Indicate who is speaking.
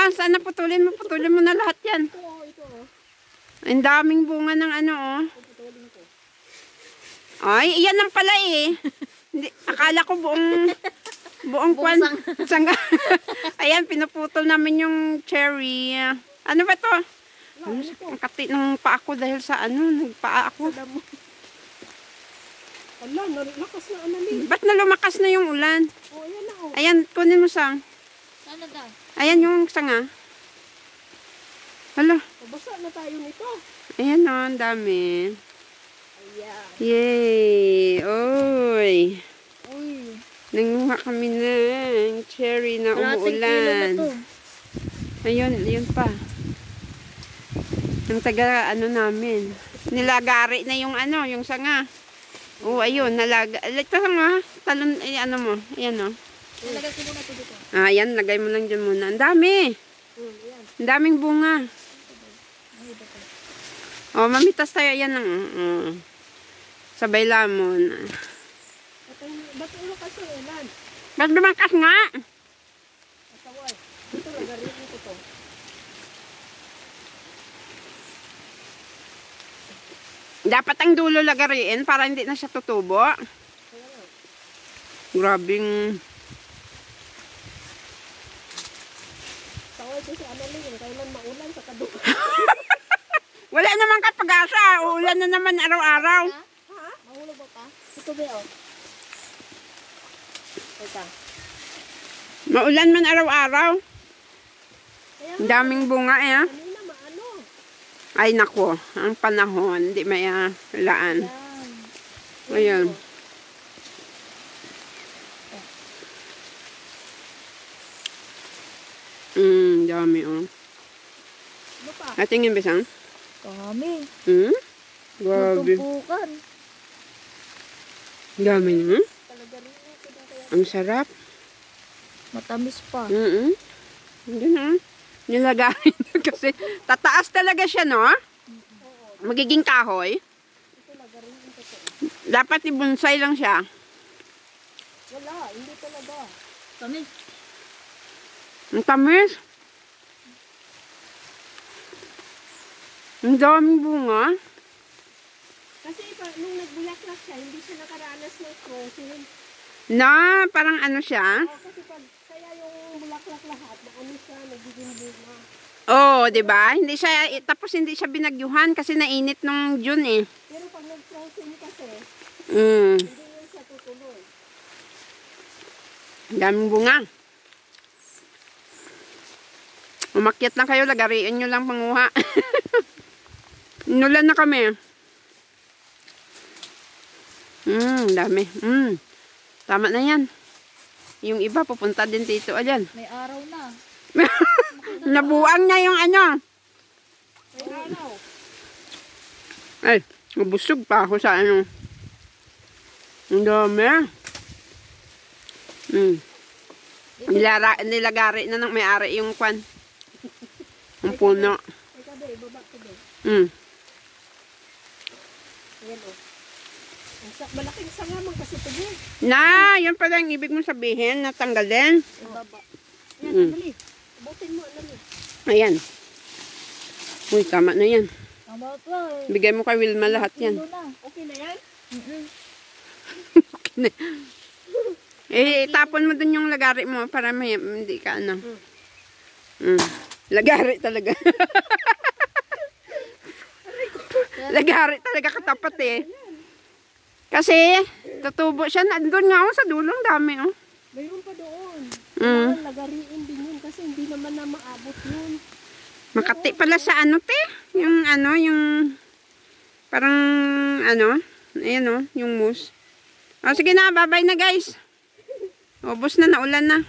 Speaker 1: Ah, sana putulin mo na lahat yan.
Speaker 2: Ito.
Speaker 1: Ang daming bunga ng ano, oh.
Speaker 2: Putulin ko.
Speaker 1: Ay, iyan lang pala eh. Hindi, akala ko buong kwan. Sangga. Ayan, pinuputol namin yung cherry. Ano ba to? Ang kati ng paa ko dahil sa ano, nagpaa ako.
Speaker 2: Ala, lakas na anali.
Speaker 1: Ba't na lumakas na yung ulan?
Speaker 2: Oh, ayan na oh.
Speaker 1: Ayan, kunin mo sang.
Speaker 2: Sana daw?
Speaker 1: Ayan yung sanga. Hala.
Speaker 2: Basa na tayo nito.
Speaker 1: Ayan o, ang dami.
Speaker 2: Ayan.
Speaker 1: Yay! Oy!
Speaker 2: Uy.
Speaker 1: Nanguha kami ng cherry na umuulan. Ayun, ayun pa. Ang taga ano namin. Nilagari na yung ano, yung sanga. Oh, ayun, nalaga. Ito nga, talon, ano mo. Ayan o.
Speaker 2: Nalagay ko muna ito dito.
Speaker 1: Ah, ayan, lagay mo lang dyan muna. Ang dami.
Speaker 2: Ayan.
Speaker 1: Ang daming bunga. Oh, mamitas tayo. Ayan ang sabay lamon.
Speaker 2: Ba't lumakas ang ulan?
Speaker 1: Ba't lumakas nga?
Speaker 2: Asaway. Dito lagarin ko to.
Speaker 1: Dapat ang dulo lagariin para hindi na siya tutubo. Grabing.
Speaker 2: Asaway ko si Annalyn. Kailan maulan sa kaduka.
Speaker 1: Wala naman kapag-asa. Uulan na naman araw-araw.
Speaker 2: Ha? Mahulog ba pa? Ito ba oh? Ito.
Speaker 1: Maulan man araw-araw. Ang daming bunga eh.
Speaker 2: Kanina maano?
Speaker 1: Ay nako, ang panahon. Hindi may laan. Ayan. Dami oh.
Speaker 2: Ano pa?
Speaker 1: Ating yung bisang?
Speaker 2: Dami.
Speaker 1: Grabe.
Speaker 2: Tutumpukan.
Speaker 1: Dami no?
Speaker 2: Talaga rin ito na kaya.
Speaker 1: Ang sarap.
Speaker 2: Matamis pa.
Speaker 1: Hindi na. Nilagay kasi tataas talaga siya no? Magiging kahoy.
Speaker 2: Ito lagarin ito.
Speaker 1: Dapat i-bonsai lang siya.
Speaker 2: Wala, hindi talaga. Tamis.
Speaker 1: Ang tamis. Ang daming bunga.
Speaker 2: Kasi nung nagbulaklak siya, hindi siya nakaranas ng frozen.
Speaker 1: Na, parang ano siya.
Speaker 2: Kasi kaya yung bulaklak lahat, na ano siya, nagiging bunga.
Speaker 1: Oo, di ba? Hindi siya, tapos hindi siya binagyuhan kasi nainit nung June eh.
Speaker 2: Pero pag nag-frozen kasi,
Speaker 1: Hindi
Speaker 2: yun siya tutuloy.
Speaker 1: Ang daming bunga. Umakyat lang kayo, lagariin nyo lang panguha. Inulan na kami. Dami. Tama na yan. Yung iba pupunta din dito. Ayan.
Speaker 2: May araw na.
Speaker 1: Nabuang na yung ano.
Speaker 2: May araw.
Speaker 1: Ay, mabusog pa ako sa ano. Ang dami. Nilagari na ng may-ari yung kwan. Ang puno.
Speaker 2: Ay kabe, baba ko be. Ayan o. Malaking sanga man kasi ito be.
Speaker 1: Na, yun pala yung ibig mong sabihin, natanggalin.
Speaker 2: Baba. Ayan, dali. Abutin mo, dali.
Speaker 1: Ayan. Uy, tama na yan.
Speaker 2: Tama pa.
Speaker 1: Bigay mo kay Wilma lahat yan.
Speaker 2: Okay na yan?
Speaker 1: Okay na. Tapon mo dun yung lagari mo para may, hindi ka ano. Lagari talaga. Lagari talaga katapat eh. Kasi, tutubo siya. Nandun nga ako sa dulong dami oh.
Speaker 2: Mayroon pa doon. Lagariin din yun kasi hindi naman na maabot yun.
Speaker 1: Makati pala sa ano te. Yung ano, yung parang ano. Ayan oh, yung mousse. O sige na, bye bye na guys. Ubos na, naulan na.